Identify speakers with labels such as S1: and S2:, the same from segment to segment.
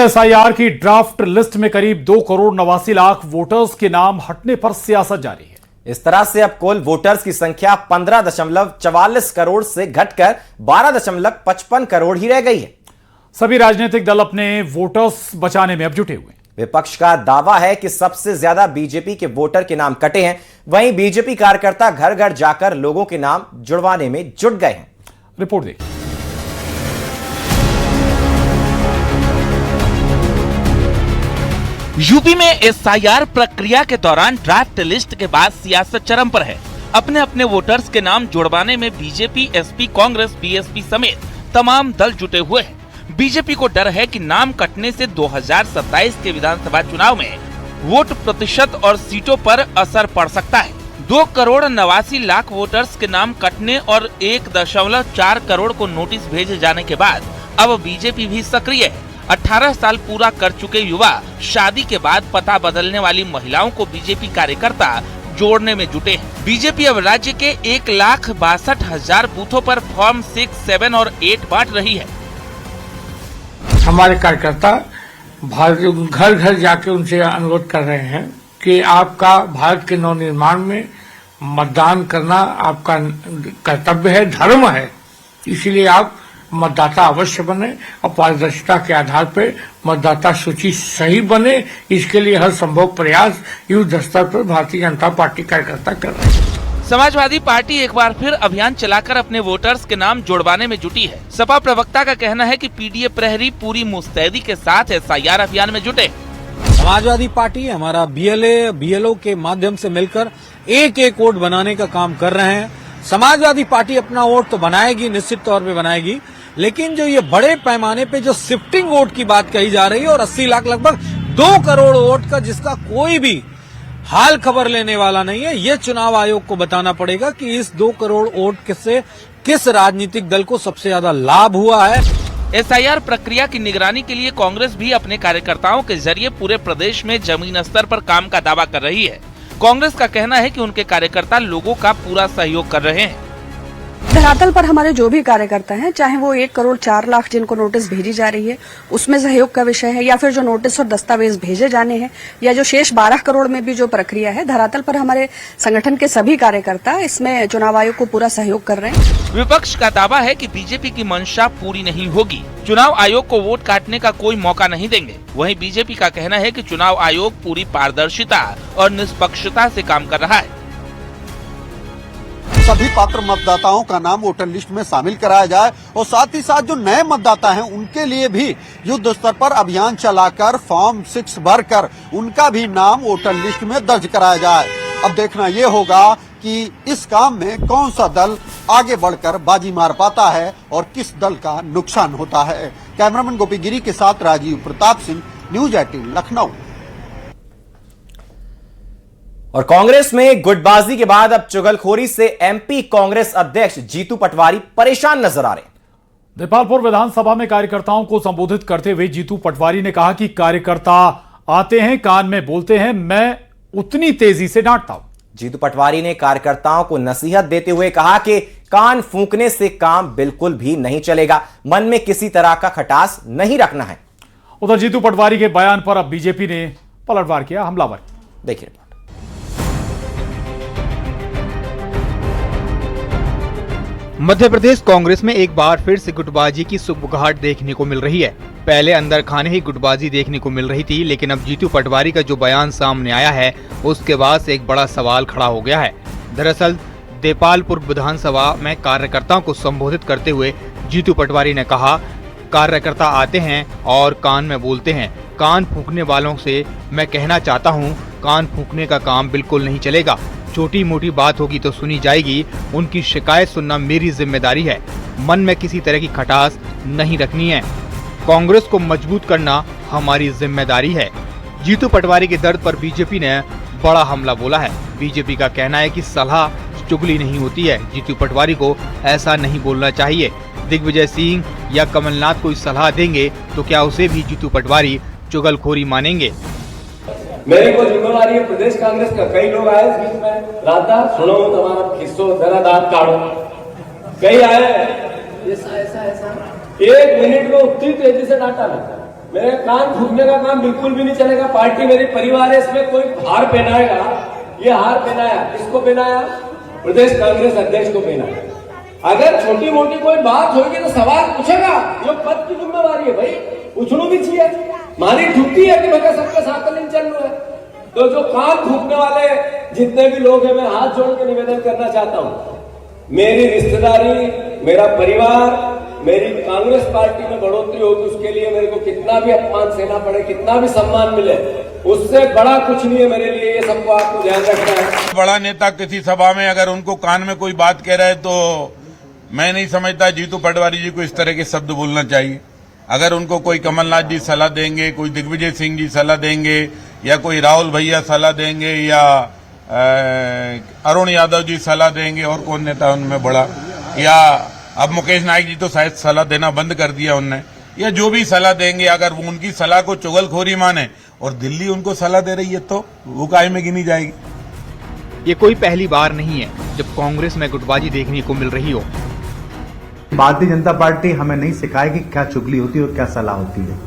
S1: SIR की draft list में करीब 2,89,00,000 वोटर्स के नाम हटने पर सियासत जारी है।
S2: इस तरह से अब कुल वोटर्स की संख्या 15.44 करोड़ से घटकर 12.55 करोड़ ही रह गई है।
S1: सभी राजनीतिक दल अपने वोटर्स बचाने में अब जुटे हुए हैं।
S2: विपक्ष का दावा है कि सबसे ज्यादा बीजेपी के वोटर के नाम कटे हैं, वहीं बीजेपी कार्यकर्ता घर घर जाकर लोगों के नाम जुड़वाने में जुट गए हैं।
S1: रिपोर्ट देखिए।
S3: यूपी में एसआईआर प्रक्रिया के दौरान ड्राफ्ट लिस्ट के बाद सियासत चरम पर है। अपने अपने वोटर्स के नाम जुड़वाने में बीजेपी, एसपी, कांग्रेस, बीएसपी समेत तमाम दल जुटे हुए हैं। बीजेपी को डर है कि नाम कटने से 2027 के विधानसभा चुनाव में वोट प्रतिशत और सीटों पर असर पड़ सकता है। 2,89,00,000 वोटर्स के नाम कटने और 1.4 करोड़ को नोटिस भेजे जाने के बाद अब बीजेपी भी सक्रिय है। 18 साल पूरा कर चुके युवा शादी के बाद पता बदलने वाली महिलाओं को बीजेपी कार्यकर्ता जोड़ने में जुटे हैं। बीजेपी अब राज्य के 1,62,000 बूथों पर फॉर्म 6, 7 और 8 बांट रही है।
S4: हमारे कार्यकर्ता घर घर जाके उनसे अनुरोध कर रहे हैं कि आपका भारत के नवनिर्माण में मतदान करना आपका कर्तव्य है, धर्म है। इसीलिए आप मतदाता अवश्य बने और पारदर्शिता के आधार पर मतदाता सूची सही बने। इसके लिए हर संभव प्रयास युद्ध स्तर पर भारतीय जनता पार्टी कार्यकर्ता कर रहे हैं।
S3: समाजवादी पार्टी एक बार फिर अभियान चलाकर अपने वोटर्स के नाम जुड़वाने में जुटी है। सपा प्रवक्ता का कहना है कि पीडीए प्रहरी पूरी मुस्तैदी के साथ एसआईआर अभियान में जुटे।
S5: समाजवादी पार्टी हमारा बीएलओ के माध्यम से मिलकर एक वोट बनाने का काम कर रहे हैं। समाजवादी पार्टी अपना वोट तो बनाएगी, निश्चित तौर पे बनाएगी, लेकिन जो ये बड़े पैमाने पे जो शिफ्टिंग वोट की बात कही जा रही है और 80 लाख लगभग 2 करोड़ वोट का जिसका कोई भी हाल खबर लेने वाला नहीं है, ये चुनाव आयोग को बताना पड़ेगा कि इस 2 करोड़ वोट से किस राजनीतिक दल को सबसे ज्यादा लाभ हुआ है।
S3: एसआईआर प्रक्रिया की निगरानी के लिए कांग्रेस भी अपने कार्यकर्ताओं के जरिए पूरे प्रदेश में जमीन स्तर पर काम का दावा कर रही है। कांग्रेस का कहना है कि उनके कार्यकर्ता लोगों का पूरा सहयोग कर रहे हैं।
S6: धरातल पर हमारे जो भी कार्यकर्ता हैं, चाहे वो 1,04,00,000 जिनको नोटिस भेजी जा रही है उसमें सहयोग का विषय है, या फिर जो नोटिस और दस्तावेज भेजे जाने हैं, या जो शेष 12 करोड़ में भी जो प्रक्रिया है, धरातल पर हमारे संगठन के सभी कार्यकर्ता इसमें चुनाव आयोग को पूरा सहयोग कर रहे हैं।
S3: विपक्ष का दावा है कि बीजेपी की मंशा पूरी नहीं होगी, चुनाव आयोग को वोट काटने का कोई मौका नहीं देंगे। वहीं बीजेपी का कहना है कि चुनाव आयोग पूरी पारदर्शिता और निष्पक्षता से काम कर रहा है।
S7: सभी पात्र मतदाताओं का नाम वोटर लिस्ट में शामिल कराया जाए और साथ ही साथ जो नए मतदाता हैं उनके लिए भी युद्ध स्तर पर अभियान चलाकर फॉर्म 6 भरकर उनका भी नाम वोटर लिस्ट में दर्ज कराया जाए। अब देखना ये होगा कि इस काम में कौन सा दल आगे बढ़कर बाजी मार पाता है और किस दल का नुकसान होता है। कैमरामैन गोपी गिरी के साथ राजीव प्रताप सिंह, न्यूज 18 लखनऊ।
S2: और कांग्रेस में गुटबाजी के बाद अब चुगलखोरी से एमपी कांग्रेस अध्यक्ष जीतू पटवारी परेशान नजर आ रहे हैं।
S1: देपालपुर विधानसभा में कार्यकर्ताओं को संबोधित करते हुए जीतू पटवारी ने कहा कि कार्यकर्ता आते हैं, कान में बोलते हैं, मैं उतनी तेजी से डांटता हूं।
S2: जीतू पटवारी ने कार्यकर्ताओं को नसीहत देते हुए कहा कि कान फूंकने से काम बिल्कुल भी नहीं चलेगा, मन में किसी तरह का खटास नहीं रखना है।
S1: उधर जीतू पटवारी के बयान पर अब बीजेपी ने पलटवार किया, हमलावर।
S2: देखिए।
S8: मध्य प्रदेश कांग्रेस में एक बार फिर से गुटबाजी की सुगबुगाहट देखने को मिल रही है। पहले अंदर खाने ही गुटबाजी देखने को मिल रही थी, लेकिन अब जीतू पटवारी का जो बयान सामने आया है उसके बाद से एक बड़ा सवाल खड़ा हो गया है। दरअसल देपालपुर विधानसभा में कार्यकर्ताओं को संबोधित करते हुए जीतू पटवारी ने कहा, कार्यकर्ता आते हैं और कान में बोलते हैं। कान फूंकने वालों से मैं कहना चाहता हूँ, कान फूंकने का काम बिल्कुल नहीं चलेगा। छोटी मोटी बात होगी तो सुनी जाएगी, उनकी शिकायत सुनना मेरी जिम्मेदारी है। मन में किसी तरह की खटास नहीं रखनी है। कांग्रेस को मजबूत करना हमारी जिम्मेदारी है। जीतू पटवारी के दर्द पर बीजेपी ने बड़ा हमला बोला है। बीजेपी का कहना है कि सलाह चुगली नहीं होती है। जीतू पटवारी को ऐसा नहीं बोलना चाहिए। दिग्विजय सिंह या कमलनाथ कोई सलाह देंगे तो क्या उसे भी जीतू पटवारी चुगलखोरी मानेंगे?
S9: मेरे को जिम्मेवारी है प्रदेश कांग्रेस का। कई लोग आए इस बीच में, राता सुनो तुम्हारा खिस्सो जरा दांत काढ़ो, कई आए ऐसा ऐसा ऐसा 1 मिनट में उतनी तेजी से डांटा ना। मेरे कान फूकने का काम बिल्कुल भी नहीं चलेगा। पार्टी मेरी परिवार है, इसमें कोई हार पहनाएगा, ये हार पहनाया, किसको पहनाया? प्रदेश कांग्रेस अध्यक्ष को पहनाया। अगर छोटी मोटी कोई बात होगी तो सवाल पूछेगा, ये पद की जिम्मेवारी है भाई, पूछना भी चाहिए। मारी ढुकती है कि भैया सबके साथ नहीं चल रहा है। तो जो कान फूकने वाले जितने भी लोग हैं, मैं हाथ जोड़ के निवेदन करना चाहता हूं, मेरी रिश्तेदारी, मेरा परिवार, मेरी कांग्रेस पार्टी में बढ़ोतरी होगी, उसके लिए मेरे को कितना भी अपमान सहना पड़े, कितना भी सम्मान मिले, उससे बड़ा कुछ नहीं है मेरे लिए। ये सबको आपको ध्यान रखना है।
S10: बड़ा नेता किसी सभा में अगर उनको कान में कोई बात कह रहा है तो मैं नहीं समझता जीतू पटवारी जी को इस तरह के शब्द बोलना चाहिए। अगर उनको कोई कमलनाथ जी सलाह देंगे, कोई दिग्विजय सिंह जी सलाह देंगे, या कोई राहुल भैया सलाह देंगे, या अरुण यादव जी सलाह देंगे, और कौन नेता उनमें बड़ा, या अब मुकेश नायक जी तो शायद सलाह देना बंद कर दिया उनने, या जो भी सलाह देंगे, अगर वो उनकी सलाह को चुगलखोरी माने और दिल्ली उनको सलाह दे रही है तो वो काय में गिनी जाएगी।
S8: ये कोई पहली बार नहीं है जब कांग्रेस में गुटबाजी देखने को मिल रही हो।
S11: भारतीय जनता पार्टी हमें नहीं सिखाएगी क्या चुगली होती है और क्या सलाह होती है।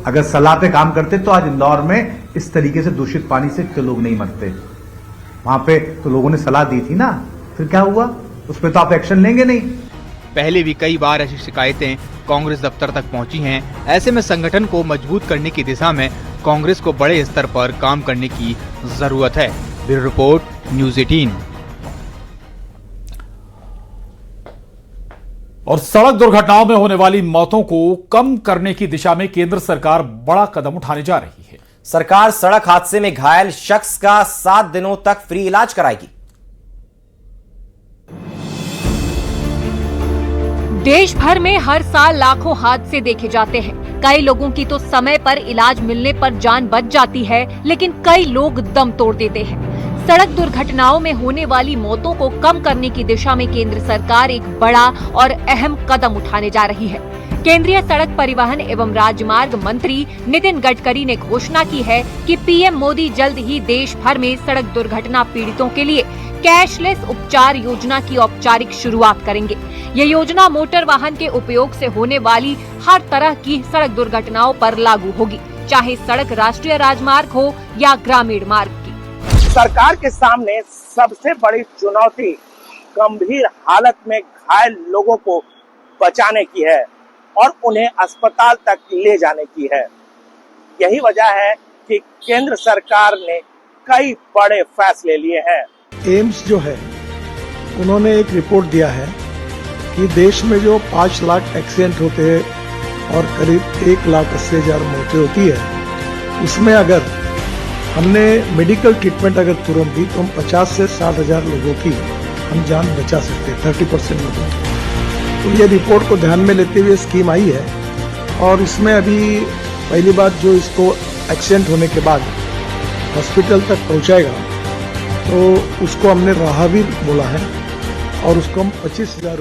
S11: अगर सलाह पे काम करते तो आज इंदौर में इस तरीके से दूषित पानी से इतने लोग नहीं मरते। वहां पे तो लोगों ने सलाह दी थी ना, फिर क्या हुआ? उस पर तो आप एक्शन लेंगे नहीं।
S8: पहले भी कई बार ऐसी शिकायतें कांग्रेस दफ्तर तक पहुंची हैं। ऐसे में संगठन को मजबूत करने की दिशा में कांग्रेस को बड़े स्तर पर काम करने की जरूरत है। Bureau report, news 18।
S1: और सड़क दुर्घटनाओं में होने वाली मौतों को कम करने की दिशा में केंद्र सरकार बड़ा कदम उठाने जा रही है।
S2: सरकार सड़क हादसे में घायल शख्स का 7 दिनों तक फ्री इलाज कराएगी।
S12: देश भर में हर साल लाखों हादसे देखे जाते हैं। कई लोगों की तो समय पर इलाज मिलने पर जान बच जाती है, लेकिन कई लोग दम तोड़ देते हैं। सड़क दुर्घटनाओं में होने वाली मौतों को कम करने की दिशा में केंद्र सरकार एक बड़ा और अहम कदम उठाने जा रही है। केंद्रीय सड़क परिवहन एवं राजमार्ग मंत्री नितिन गडकरी ने घोषणा की है कि पीएम मोदी जल्द ही देश भर में सड़क दुर्घटना पीड़ितों के लिए कैशलेस उपचार योजना की औपचारिक शुरुआत करेंगे। ये योजना मोटर वाहन के उपयोग से होने वाली हर तरह की सड़क दुर्घटनाओं पर लागू होगी, चाहे सड़क राष्ट्रीय राजमार्ग हो या ग्रामीण मार्ग की।
S13: सरकार के सामने सबसे बड़ी चुनौती गंभीर हालत में घायल लोगों को बचाने की है और उन्हें अस्पताल तक ले जाने की है। यही वजह है कि केंद्र सरकार ने कई बड़े फैसले लिए हैं।
S14: एम्स जो है, उन्होंने एक रिपोर्ट दिया है कि देश में जो 5 लाख एक्सीडेंट होते हैं और करीब 1,80,000 मौतें होती है, उसमें अगर हमने मेडिकल ट्रीटमेंट अगर तुरंत दी तो हम 50 से 60,000 लोगों की हम जान बचा सकते हैं, 30% लोगों की। तो ये रिपोर्ट को ध्यान में लेते हुए स्कीम आई है और इसमें अभी पहली बात जो इसको एक्सीडेंट होने के बाद हॉस्पिटल तक पहुंचाएगा तो उसको हमने राहवीर बोला है और उसको हम 25,000